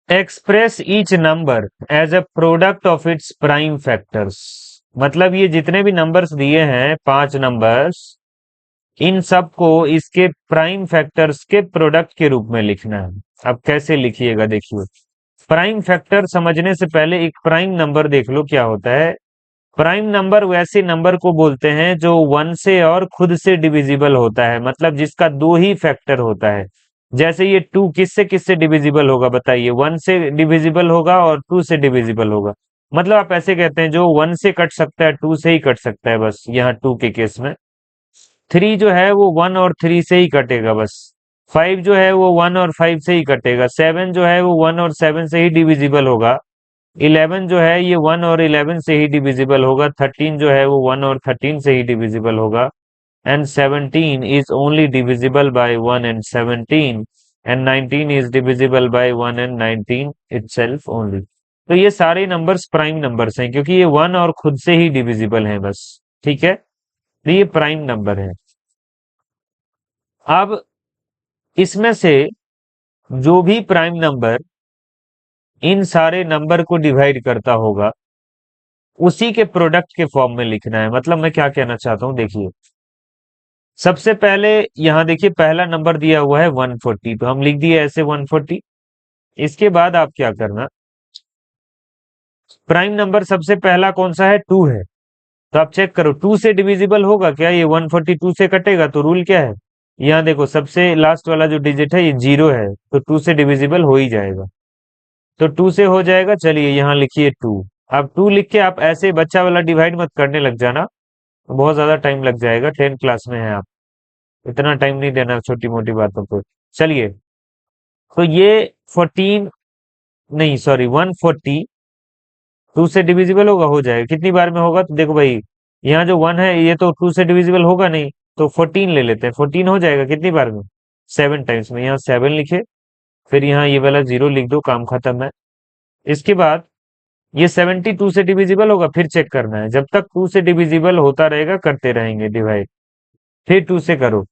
Express each number as a product of its prime factors. मतलब ये जितने भी नंबर्स दिए हैं, 5 नंबर्स, इन सब को इसके प्राइम फैक्टर्स के प्रोडक्ट के रूप में लिखना है। अब कैसे लिखिएगा देखिए। प्राइम फैक्टर समझने से पहले एक प्राइम नंबर देख लो क्या होता है। प्राइम नंबर वैसे नंबर को बोलते हैं जो 1 से और खुद से डिविजिबल होता है, मतलब जिसका 2 ही फैक्टर होता है। जैसे ये 2 किससे डिविजिबल होगा बताइए? 1 से डिविजिबल होगा और 2 से डिविजिबल होगा। मतलब आप ऐसे कहते हैं जो 1 से कट सकता है 2 से ही कट सकता है, बस यहाँ 2 के केस में। 3 जो है वो 1 और 3 से ही कटेगा बस। 5 जो है वो 1 और 5 से ही कटेगा। 7 जो है वो 1 और 7 से ही डिविजिबल होगा। 11 जो है ये 1 और 11 से ही डिविजिबल होगा। 13 जो है वो 1 और 13 से ही डिविजिबल होगा। And 17 is only divisible by 1 and 17, and 19 is divisible by 1 and 19 itself only. तो ये सारे नंबर्स प्राइम नंबर्स हैं क्योंकि ये 1 और खुद से ही डिविजिबल हैं बस। ठीक है, तो ये प्राइम नंबर है। अब इसमें से जो भी प्राइम नंबर इन सारे नंबर को डिवाइड करता होगा उसी के प्रोडक्ट के फॉर्म में लिखना है। मतलब मैं क्या कहना चाहता हूं देखिए। सबसे पहले यहां देखिए पहला नंबर दिया हुआ है 140, तो हम लिख दिए ऐसे 140। इसके बाद आप क्या करना, प्राइम नंबर सबसे पहला कौन सा है? 2 है। तो आप चेक करो 2 से डिविजिबल होगा क्या? ये 142 से कटेगा तो रूल क्या है? यहाँ देखो सबसे लास्ट वाला जो डिजिट है ये 0 है, तो 2 से डिविजिबल हो ही जाएगा। तो 2 से हो जाएगा। चलिए यहाँ लिखिए 2। अब 2 लिख के आप ऐसे बच्चा वाला डिवाइड मत करने लग जाना, बहुत ज्यादा टाइम लग जाएगा। 10th क्लास में है आप, इतना टाइम नहीं देना छोटी मोटी बातों को। चलिए, तो ये 14, नहीं सॉरी 140 2 से डिविजिबल होगा, हो जाएगा। कितनी बार में होगा? तो देखो भाई, यहाँ जो 1 है ये तो 2 से डिविजिबल होगा नहीं, तो 14 ले लेते हैं। 14 हो जाएगा कितनी बार में? 7 टाइम्स में। यहाँ 7 लिखे, फिर यहाँ ये वाला 0 लिख दो, काम खत्म है। इसके बाद ये 72 से डिविजिबल होगा, फिर चेक करना है। जब तक 2 से डिविजिबल होता रहेगा करते रहेंगे डिवाइड। फिर 2 से करो।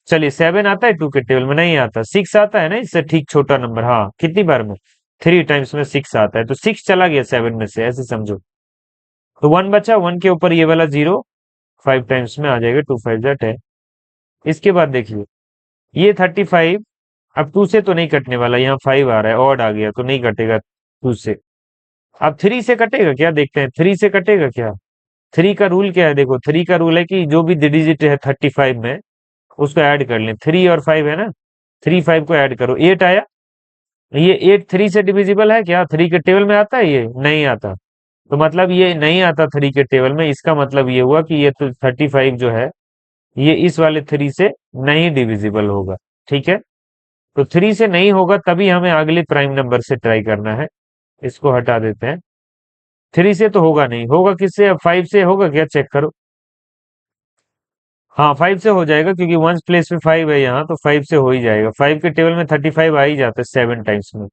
चलिए 7 आता है 2 के टेबल में? नहीं आता। 6 आता है ना, इससे ठीक छोटा नंबर। हाँ, कितनी बार में? 3 टाइम्स में 6 आता है, तो 6 चला गया 7 में से, ऐसे समझो। तो 1 बचा, 1 के ऊपर ये वाला 0 5 टाइम्स में आ जाएगा। 2 5 जा 10। इसके बाद देखिए ये 35, अब 2 से तो नहीं कटने वाला, यहाँ 5 आ रहा है, ऑड आ गया तो नहीं कटेगा 2 से। अब 3 से कटेगा क्या? देखते हैं 3 से कटेगा क्या। 3 का रूल क्या है? देखो 3 का रूल है कि जो भी डिजिट है 35 में उसको ऐड कर लें। 3 और 5 है ना, 3 5 को ऐड करो, 8 आया। ये 8 3 से डिविजिबल है क्या? 3 के टेबल में आता है? ये नहीं आता। तो मतलब ये नहीं आता 3 के टेबल में, इसका मतलब ये हुआ कि ये तो 35 जो है ये इस वाले 3 से नहीं डिविजिबल होगा। ठीक है, तो 3 से नहीं होगा तभी हमें अगले प्राइम नंबर से ट्राई करना है। इसको हटा देते हैं। 3 से तो होगा नहीं, होगा किससे? अब 5 से होगा क्या? चेक करो। हाँ 5 से हो जाएगा क्योंकि वन प्लेस में 5 है यहाँ, तो 5 से हो ही जाएगा। 5 के टेबल में 35 आ ही जाता है 7 टाइम्स में।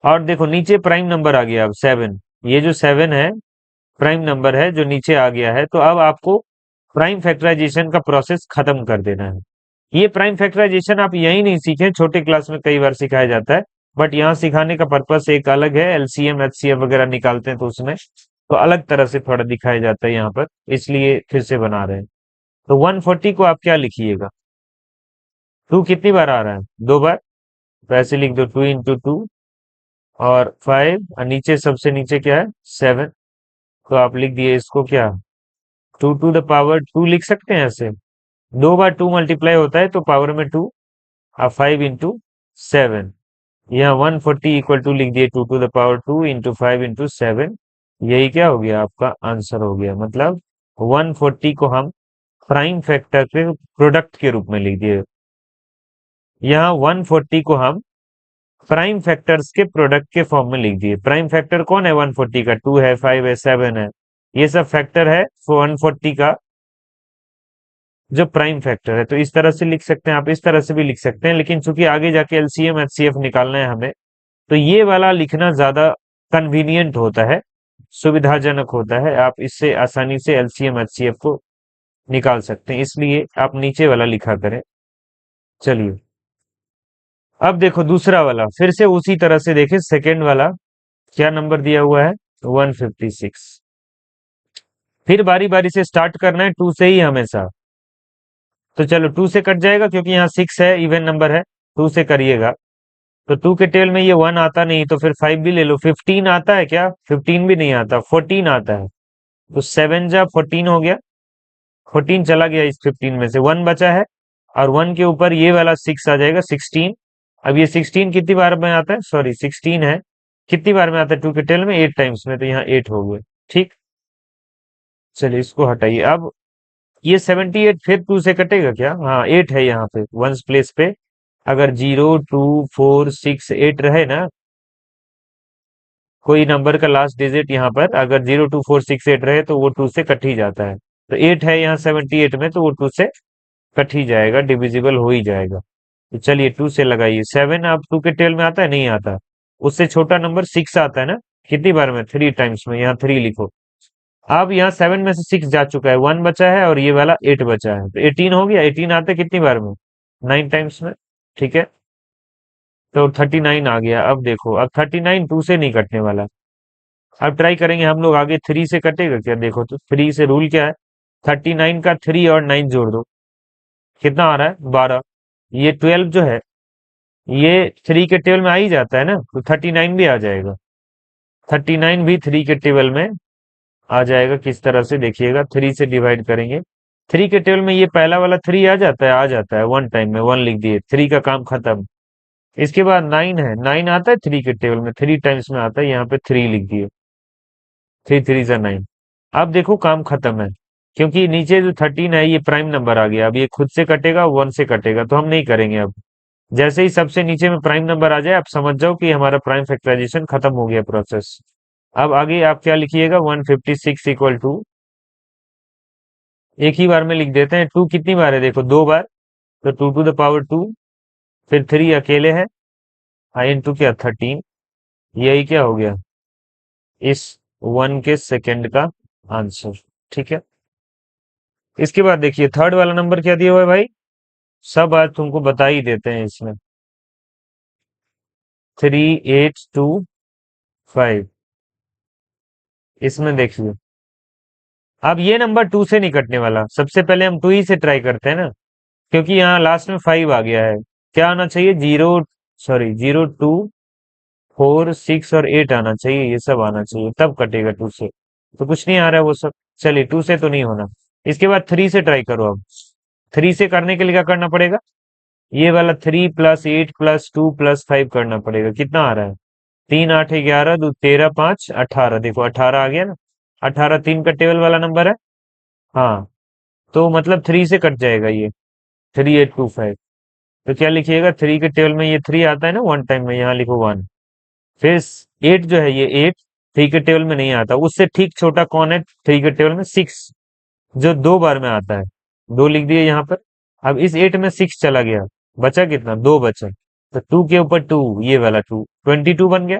और देखो नीचे प्राइम नंबर आ गया अब 7। ये जो 7 है प्राइम नंबर है जो नीचे आ गया है, तो अब आपको प्राइम फैक्टराइजेशन का प्रोसेस खत्म कर देना है। ये प्राइम फैक्टराइजेशन आप यही नहीं सीखे, छोटे क्लास में कई बार सिखाया जाता है, बट यहाँ सिखाने का पर्पस एक अलग है। एलसीएम एचसीएफ वगैरह निकालते हैं तो उसमें तो अलग तरह से थोड़ा दिखाया जाता है यहाँ पर, इसलिए फिर से बना रहे हैं। तो 140 को आप क्या लिखिएगा? 2 कितनी बार आ रहा है? 2 बार। तो ऐसे लिख दो 2 इंटू 2 और 5, और नीचे सबसे नीचे क्या है? 7। तो आप लिख दिए इसको क्या? 2 टू द पावर 2 लिख सकते हैं ऐसे। 2 बार 2 मल्टीप्लाई होता है तो पावर में 2, और 5 इंटू 7। यहाँ 140 इक्वल टू लिख दिए 2 to the power 2 into 5 into 7। यही क्या हो गया? आपका आंसर हो गया। मतलब 140 को हम प्राइम फैक्टर के प्रोडक्ट के रूप में लिख दिए। यहाँ 140 को हम प्राइम फैक्टर्स के प्रोडक्ट के फॉर्म में लिख दिए। प्राइम फैक्टर कौन है 140 का? 2 है, 5 है, 7 है, ये सब फैक्टर है 140 का जो प्राइम फैक्टर है। तो इस तरह से लिख सकते हैं, आप इस तरह से भी लिख सकते हैं, लेकिन चूंकि आगे जाके एलसीएम एचसीएफ निकालना है हमें, तो ये वाला लिखना ज्यादा कन्वीनियंट होता है, सुविधाजनक होता है। आप इससे आसानी से एलसीएम एचसीएफ को निकाल सकते हैं, इसलिए आप नीचे वाला लिखा करें। चलिए अब देखो दूसरा वाला, फिर से उसी तरह से देखे, सेकेंड वाला क्या नंबर दिया हुआ है, 156। फिर बारी बारी से स्टार्ट करना है टू से ही हमेशा। तो चलो टू से कट जाएगा क्योंकि यहाँ सिक्स है, इवन नंबर है, टू से करिएगा। तो टू के टेल में ये वन आता नहीं, तो फिर फाइव भी ले लो। 15 आता है क्या, 15 भी नहीं आता, 14 आता है। तो सेवन जा 14 हो गया, 14 चला गया इस 15 में से, वन बचा है। और वन के ऊपर ये वाला सिक्स आ जाएगा, 16। अब ये 16 कितनी बार में आता है, सॉरी 16 है, कितनी बार में आता है टू के टेल में, 8 टाइम्स में, तो यहाँ 8 हो गए। ठीक, चलिए इसको हटाइए। अब ये 78 फिर टू से कटेगा क्या, हाँ 8 है यहाँ पे वंस प्लेस पे। अगर 0 2 4 6 8 रहे ना, कोई नंबर का लास्ट डिजिट यहाँ पर अगर 0 2 4 6 8 रहे तो वो टू से कट ही जाता है। तो 8 है यहाँ 78 में, तो वो टू से कट ही जाएगा, डिविजिबल हो ही जाएगा। तो चलिए टू से लगाइए। सेवन आप टू के टेल में आता है, नहीं आता। उससे छोटा नंबर सिक्स आता है ना, कितनी बार में, 3 टाइम्स में, यहाँ 3 लिखो। अब यहाँ सेवन में से सिक्स जा चुका है, वन बचा है और ये वाला 8 बचा है, तो 18 हो गया। 18 आता है कितनी बार में, 9 टाइम्स में। ठीक है, तो 39 आ गया। अब देखो, अब 39 टू से नहीं कटने वाला। अब ट्राई करेंगे हम लोग आगे, थ्री से कटेगा क्या, देखो तो थ्री से रूल क्या है, 39 का 3 और 9 जोड़ दो, कितना आ रहा है, 12। ये 12 जो है, ये थ्री के टेबल में आ ही जाता है ना, तो 39 भी आ जाएगा। 39 भी थ्री के टेबल में आ जाएगा। किस तरह से देखिएगा, थ्री से डिवाइड करेंगे, थ्री के टेबल में ये पहला वाला थ्री आ जाता है, आ जाता है, वन टाइम में वन लिख दिए, थ्री का काम खत्म। इसके बाद नाइन है, नाइन आता है थ्री के टेबल में, थ्री टाइम्स में आता है, यहाँ पे थ्री लिख दिए, थ्री थ्री जा नाइन। अब देखो काम खत्म है, क्योंकि नीचे जो 13 है ये प्राइम नंबर आ गया। अब ये खुद से कटेगा, वन से कटेगा, तो हम नहीं करेंगे अब। जैसे ही सबसे नीचे में प्राइम नंबर आ जाए, आप समझ जाओ कि हमारा प्राइम फैक्टराइजेशन खत्म हो गया प्रोसेस। अब आगे आप क्या लिखिएगा, 156 इक्वल टू, एक ही बार में लिख देते हैं। टू कितनी बार है, देखो दो बार, तो two to the power two, फिर थ्री अकेले है, आई इंटू क्या 13, यही क्या हो गया इस वन के सेकंड का आंसर। ठीक है, इसके बाद देखिए थर्ड वाला नंबर क्या दिया हुआ है भाई, सब आज तुमको बता ही देते हैं इसमें, 3825। इसमें देखिए, अब ये नंबर टू से नहीं कटने वाला, सबसे पहले हम टू ही से ट्राई करते हैं ना, क्योंकि यहाँ लास्ट में फाइव आ गया है। क्या आना चाहिए, जीरो, सॉरी 0 2 4 6 और 8 आना चाहिए, ये सब आना चाहिए, तब कटेगा टू से। तो कुछ नहीं आ रहा है वो सब। चलिए टू से तो नहीं होना। इसके बाद थ्री से ट्राई करो। अब थ्री से करने के लिए क्या करना पड़ेगा, ये वाला 3 + 8 + 2 + 5 करना पड़ेगा। कितना आ रहा है, 3 8 11 2 13 5 18, देखो 18 आ गया ना, 18 तीन का टेबल वाला नंबर है। हाँ, तो मतलब थ्री से कट जाएगा ये, 3825। तो क्या लिखिएगा, थ्री के टेबल में ये थ्री आता है ना वन टाइम में, यहाँ लिखो वन। फिर एट जो है, ये एट थ्री के टेबल में नहीं आता, उससे ठीक छोटा कौन है थ्री के टेबल में, सिक्स, जो दो बार में आता है, दो लिख दिए यहाँ पर। अब इस एट में सिक्स चला गया, बचा कितना, दो बचा, तो टू के ऊपर टू, ये वाला टू, 22 बन गया।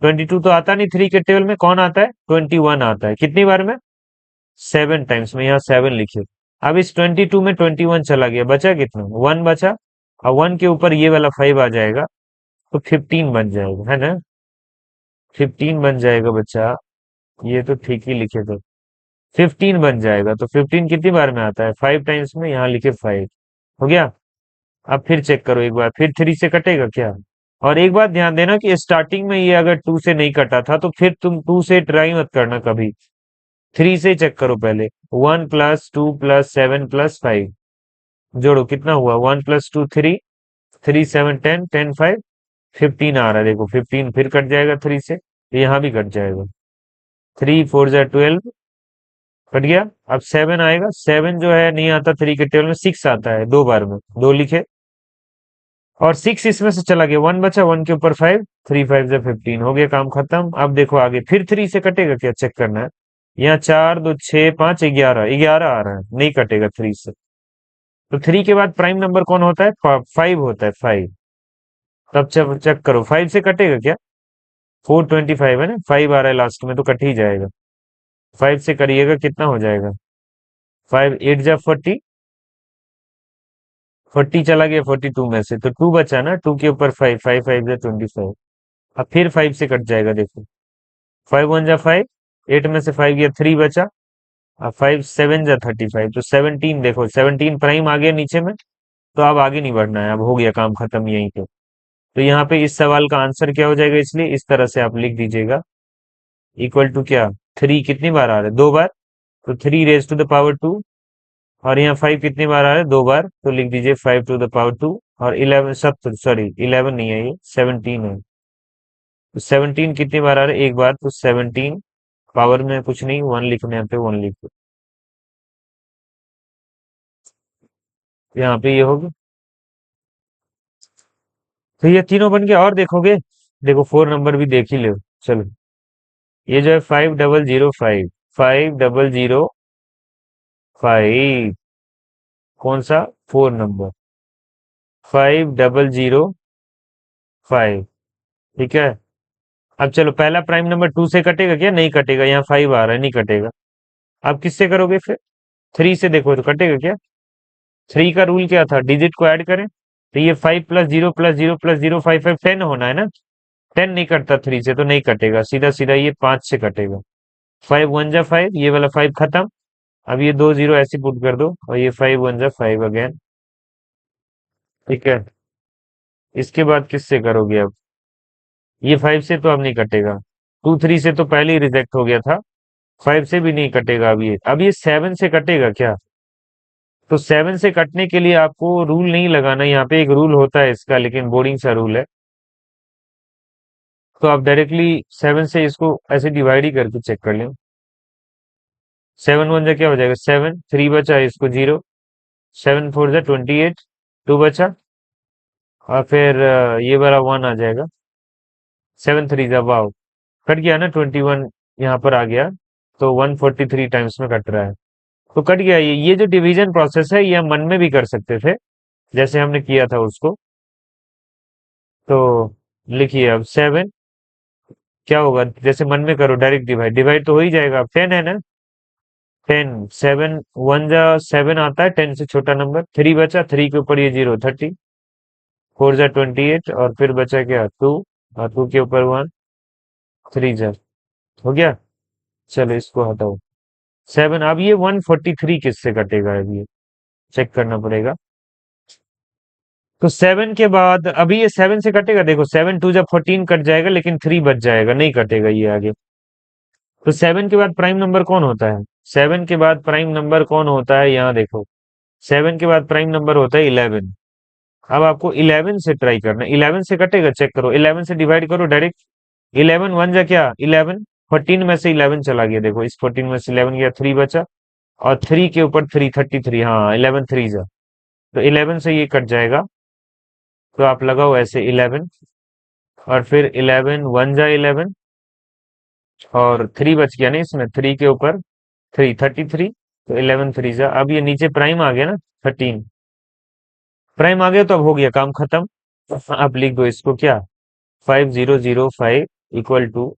22 तो आता नहीं थ्री के टेबल में, कौन आता है, 21 आता है, कितनी बार में, सेवन टाइम्स में, यहाँ सेवन लिखे। अब इस 22 में 21 चला गया, बचा कितना, वन बचा, और वन के ऊपर ये वाला फाइव आ जाएगा, तो 15 बन जाएगा, है ना, 15 बन जाएगा बच्चा, ये तो ठीक ही लिखे थे, 15 बन जाएगा। तो 15 कितनी बार में आता है, फाइव टाइम्स में, यहाँ लिखे फाइव, हो गया। अब फिर चेक करो एक बार, फिर थ्री से कटेगा क्या। और एक बात ध्यान देना कि स्टार्टिंग में ये अगर टू से नहीं कटा था, तो फिर तुम टू से ट्राई मत करना कभी, थ्री से चेक करो पहले। 1 + 2 + 7 + 5 जोड़ो, कितना हुआ, 1 + 2 3, 3 7 10, 10 5, 15 आ रहा है, देखो 15 फिर कट जाएगा थ्री से, तो यहाँ भी कट जाएगा, 3 4 12 कट गया। अब सेवन आएगा, सेवन जो है नहीं आता थ्री के टेबल में, सिक्स आता है दो बार में, दो लिखे, और सिक्स इसमें से चला गया, वन बचा, वन के ऊपर फाइव, 3 5 15 हो गया, काम खत्म। अब देखो आगे फिर थ्री से कटेगा क्या, चेक करना है। यहाँ 4 2 6 5 11, 11 आ रहा है, नहीं कटेगा थ्री से। तो थ्री के बाद प्राइम नंबर कौन होता है, फाइव होता है, फाइव। तब चेक करो, फाइव से कटेगा क्या, 425 है ना, फाइव आ रहा है लास्ट में, तो कट ही जाएगा। फाइव से करिएगा, कितना हो जाएगा, 5 8 जा 40, 40 चला गया 42 में से, तो 2 बचा ना, 2 के ऊपर 5, 5 5 25। अब फिर 5 से कट जाएगा, देखो 5 1 जा 5, 8 में से 5 गया, 3 बचा। अब 5 7 जा 35, तो 17, देखो 17 प्राइम आ गया नीचे में। तो अब आगे नहीं बढ़ना है, अब हो गया काम खत्म यहीं पे। तो यहाँ पे इस सवाल का आंसर क्या हो जाएगा, इसलिए इस तरह से आप लिख दीजिएगा, इक्वल टू क्या, 3 कितनी बार आ रहा है, 2 बार, तो 3 रेज टू द पावर 2। और यहाँ 5 कितनी बार आ रहा है, 2 बार, तो लिख दीजिए 5 टू द पावर 2। और 11 सब, सॉरी 11 नहीं है, ये 17 है। तो 17 कितनी बार आ रहा है, एक बार, तो 17 पावर में कुछ नहीं, 1 लिखने यहाँ पे 1 लिख दो। यहाँ पे ये होगा। तो ये तीनों बन गया, और देखोगे, देखो 4 नंबर भी देख ही लो। चलो, ये जो है 5005, 5005, कौन सा, 4 नंबर, 5005। ठीक है। अब चलो, पहला प्राइम नंबर 2 से कटेगा क्या, नहीं कटेगा, यहाँ 5 आ रहा है, नहीं कटेगा। अब किससे करोगे फिर, 3 से, देखो तो कटेगा क्या। 3 का रूल क्या था, डिजिट को ऐड करें, तो ये 5 प्लस 0 प्लस 0 प्लस 0 5 5 10 होना है ना। 10 नहीं कटता 3 से, तो नहीं कटेगा, सीधा सीधा ये 5 से कटेगा। 5 1 जा 5, ये वाला 5 खत्म। अब ये 2 0 ऐसे पुट कर दो, और ये 5 1 जा 5 अगेन। ठीक है। इसके बाद किससे करोगे अब, ये 5 से तो अब नहीं कटेगा। 2 3 से तो पहले ही रिजेक्ट हो गया था। 5 से भी नहीं कटेगा अब ये 7 से कटेगा क्या। तो 7 से कटने के लिए आपको रूल नहीं लगाना, यहाँ पे एक रूल होता है इसका, लेकिन बोरिंग सा रूल है। तो आप डायरेक्टली 7 से इसको ऐसे डिवाइड ही करके चेक कर लें। 7 1 जा क्या हो जाएगा, 7, 3 बचा, इसको 0, 7 4 जा 28, 2 बचा। और फिर ये वाला 1 आ जाएगा, 7 3 जा, वाओ, कट गया ना, 21 यहाँ पर आ गया। तो 143 टाइम्स में कट रहा है। तो कट गया। ये जो डिवीजन प्रोसेस है, ये हम मन में भी कर सकते थे, जैसे हमने किया था उसको। तो लिखिए अब 7 क्या होगा, जैसे मन में करो, डायरेक्ट डिवाइड, डिवाइड तो हो ही जाएगा। अब 10 है ना, 10, 7 1 जा 7 आता है, 10 से छोटा नंबर, 3 बचा, 3 के ऊपर ये 0, 30, 4 जा 28, और फिर बचा क्या, 2, और 2 के ऊपर 1, 3 जा, हो गया। चलो इसको हटाओ। 7, अब ये 143 किससे कटेगा, अब ये चेक करना पड़ेगा। तो 7 के बाद, अभी ये 7 से कटेगा, देखो 7 2 जब 14 कट जाएगा, लेकिन 3 बच जाएगा, नहीं कटेगा ये आगे। तो 7 के बाद प्राइम नंबर कौन होता है, 7 के बाद प्राइम नंबर कौन होता है, यहाँ देखो। 7 के बाद प्राइम नंबर होता है 11। अब आपको 11 से ट्राई करना है, 11 से कटेगा, चेक करो, 11 से डिवाइड करो डायरेक्ट। 11 1 जा क्या, 11, 14 में से 11 चला गया, देखो इस 14 में से 11 गया, 3 बचा। और 3 के ऊपर 3, 33, हाँ 11 3 जा, तो 11 से ये कट जाएगा। तो आप लगाओ ऐसे 11, और फिर 11 1 जा 11, और 3 बच गया ना इसमें, 3 के ऊपर 3, 33, तो 11 3 जा, अब ये नीचे प्राइम आ गया ना, 13 प्राइम आ गया, तो अब हो गया काम खत्म। अब लिख दो इसको क्या, 5005 equal to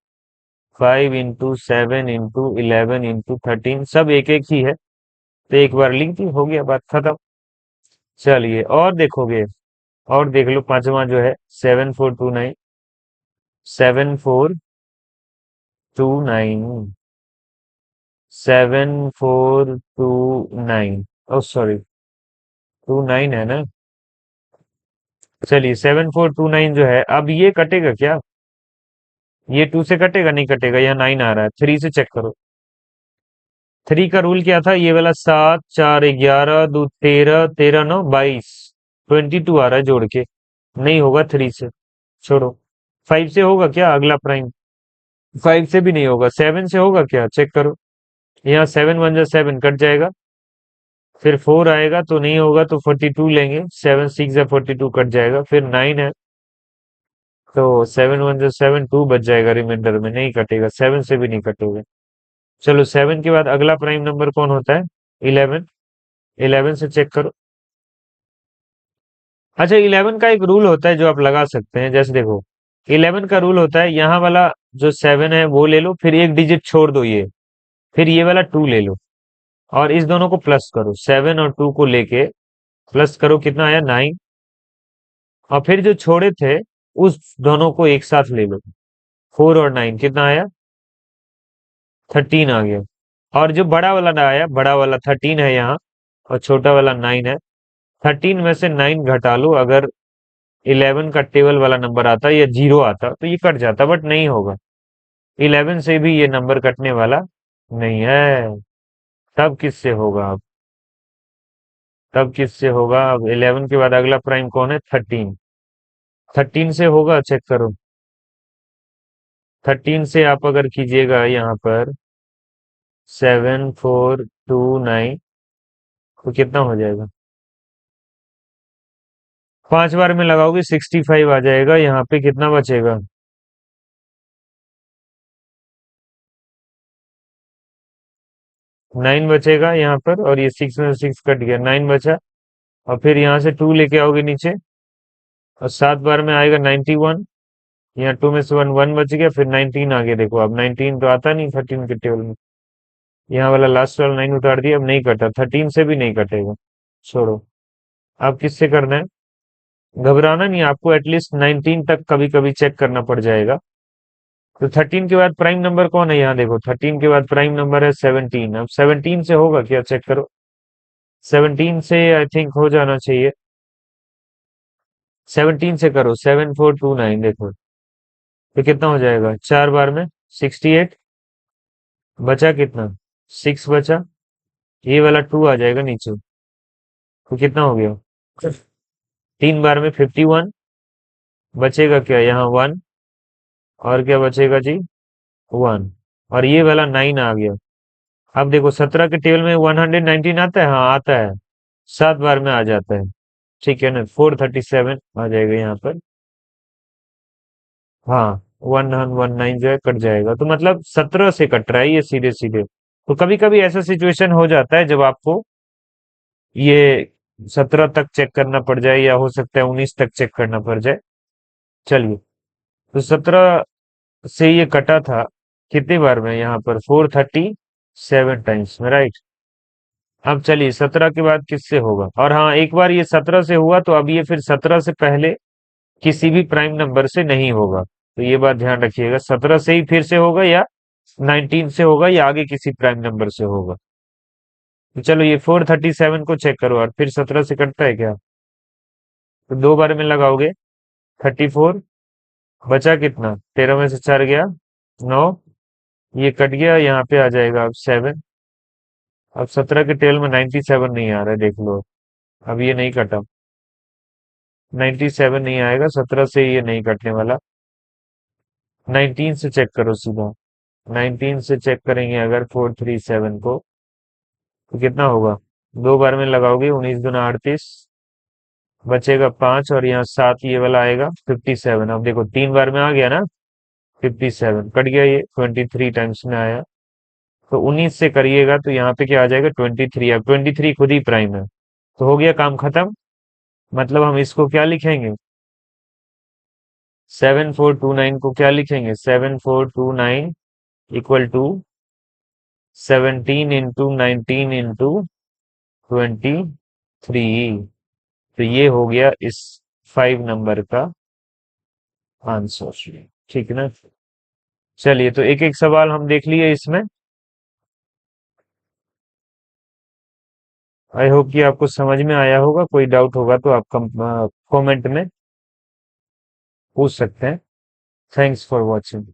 5 into 7 into 11 into 13, सब एक एक ही है, तो एक बार लिख दी, हो गया, बात खत्म। चलिए और देखोगे, और देख लो पांचवा जो है, 7429, 7429, 7429, ओ सॉरी 29 है ना। चलिए 7429 जो है, अब ये कटेगा क्या, ये 2 से कटेगा, नहीं कटेगा, यहाँ 9 आ रहा है, 3 से चेक करो। 3 का रूल क्या था, ये वाला 7 4 11 2 13, 13 9 22, 22 आ रहा है जोड़ के, नहीं होगा 3 से, छोड़ो। 5 से होगा क्या अगला प्राइम, 5 से भी नहीं होगा। 7 से होगा क्या, चेक करो, यहाँ 7 1 जा 7 कट जाएगा। फिर 4 आएगा तो नहीं होगा, तो 42 लेंगे, 7 6 जा 42 कट जाएगा। फिर 9 है, तो 7 1 जा 7, 2 बच जाएगा रिमाइंडर में, नहीं कटेगा, 7 से भी नहीं कटेगा। चलो 7 के बाद अगला प्राइम नंबर कौन होता है, 11, 11 से चेक करो। अच्छा, 11 का एक रूल होता है जो आप लगा सकते हैं, जैसे देखो 11 का रूल होता है, यहाँ वाला जो 7 है वो ले लो, फिर एक डिजिट छोड़ दो ये, फिर ये वाला 2 ले लो, और इस दोनों को प्लस करो, 7 और 2 को लेके प्लस करो कितना आया 9, और फिर जो छोड़े थे उस दोनों को एक साथ ले लो। 4 और 9 कितना आया? 13 आ गया। और जो बड़ा वाला ना आया, बड़ा वाला 13 है यहाँ, और छोटा वाला 9 है। 13 में से 9 घटा लो, अगर 11 का टेबल वाला नंबर आता या 0 आता तो ये कट जाता, बट नहीं होगा। 11 से भी ये नंबर कटने वाला नहीं है। तब किससे होगा अब? तब किससे होगा अब? 11 के बाद अगला प्राइम कौन है? 13। 13 से होगा, चेक करो। 13 से आप अगर कीजिएगा यहाँ पर 7429, तो कितना हो जाएगा? 5 बार में लगाओगे 65 आ जाएगा। यहाँ पे कितना बचेगा? 9 बचेगा यहाँ पर, और ये 6 में 6 कट गया, 9 बचा। और फिर यहाँ से 2 लेके आओगे नीचे, और 7 बार में आएगा 91। यहाँ 2 में से 1 1 बच गया, फिर 19 आ गया। देखो अब 19 तो आता नहीं 13 के टेबल में। यहाँ वाला लास्ट वाला 9 उतार दिया, अब नहीं कटा, 13 से भी नहीं कटेगा। छोड़ो। अब किससे करना है? घबराना नहीं, आपको एटलीस्ट 19 तक कभी कभी चेक करना पड़ जाएगा। तो 13 के बाद प्राइम नंबर कौन है? यहाँ देखो 13 के बाद प्राइम नंबर है 17। अब 17 से होगा क्या, चेक करो। 17 से आई थिंक हो जाना चाहिए। 17 से करो 7429, देखो तो कितना हो जाएगा? 4 बार में 68। बचा कितना? 6 बचा। ये वाला 2 आ जाएगा नीचे, तो कितना हो गया? 3 बार में 51। बचेगा क्या यहाँ? 1। और क्या बचेगा जी? 1। और ये वाला 9 आ गया। अब देखो 17 के टेबल में 119 आता है, हाँ आता है। 7 बार में आ जाता है, ठीक है ना? 437 आ जाएगा यहाँ पर। हाँ, 119 जो है कट जाएगा, तो मतलब 17 से कट रहा है ये सीधे सीधे। तो कभी कभी ऐसा सिचुएशन हो जाता है जब आपको ये 17 तक चेक करना पड़ जाए, या हो सकता है 19 तक चेक करना पड़ जाए। चलिए, तो 17 से ये कटा था कितनी बार में? यहाँ पर 437 टाइम्स में, राइट। अब चलिए 17 के बाद किससे होगा? और हाँ, एक बार ये 17 से हुआ तो अब ये फिर 17 से पहले किसी भी प्राइम नंबर से नहीं होगा। तो ये बात ध्यान रखिएगा, 17 से ही फिर से होगा, या 19 से होगा, या आगे किसी प्राइम नंबर से होगा। तो चलो ये 437 को चेक करो, और फिर 17 से कटता है क्या? तो 2 बार में लगाओगे 34। बचा कितना? 13 में से 4 गया 9। ये कट गया, यहाँ पे आ जाएगा अब 7। अब 17 के टेल में 97 नहीं आ रहा है, देख लो। अब ये नहीं कटा, 97 नहीं आएगा, 17 से ये नहीं कटने वाला। 19 से चेक करो सीधा। 19 से चेक करेंगे अगर 437 को, तो कितना होगा? 2 बार में लगाओगे 19 दूना 38। बचेगा 5, और यहाँ 7, ये वाला आएगा 57। अब देखो 3 बार में आ गया ना 57, कट गया, ये 23 टाइम्स में आया। तो 19 से करिएगा तो यहाँ पे क्या आ जाएगा? 23। अब 23 खुद ही प्राइम है, तो हो गया काम खत्म। मतलब हम इसको क्या लिखेंगे? 7429 को क्या लिखेंगे? 7429 इक्वल टू 17 इंटू 19 इंटू 23। तो ये हो गया इस 5 नंबर का आंसर, ठीक है ना? चलिए, तो एक एक सवाल हम देख लिए इसमें। आई होप कि आपको समझ में आया होगा। कोई डाउट होगा तो आप कमेंट में पूछ सकते हैं। Thanks for watching.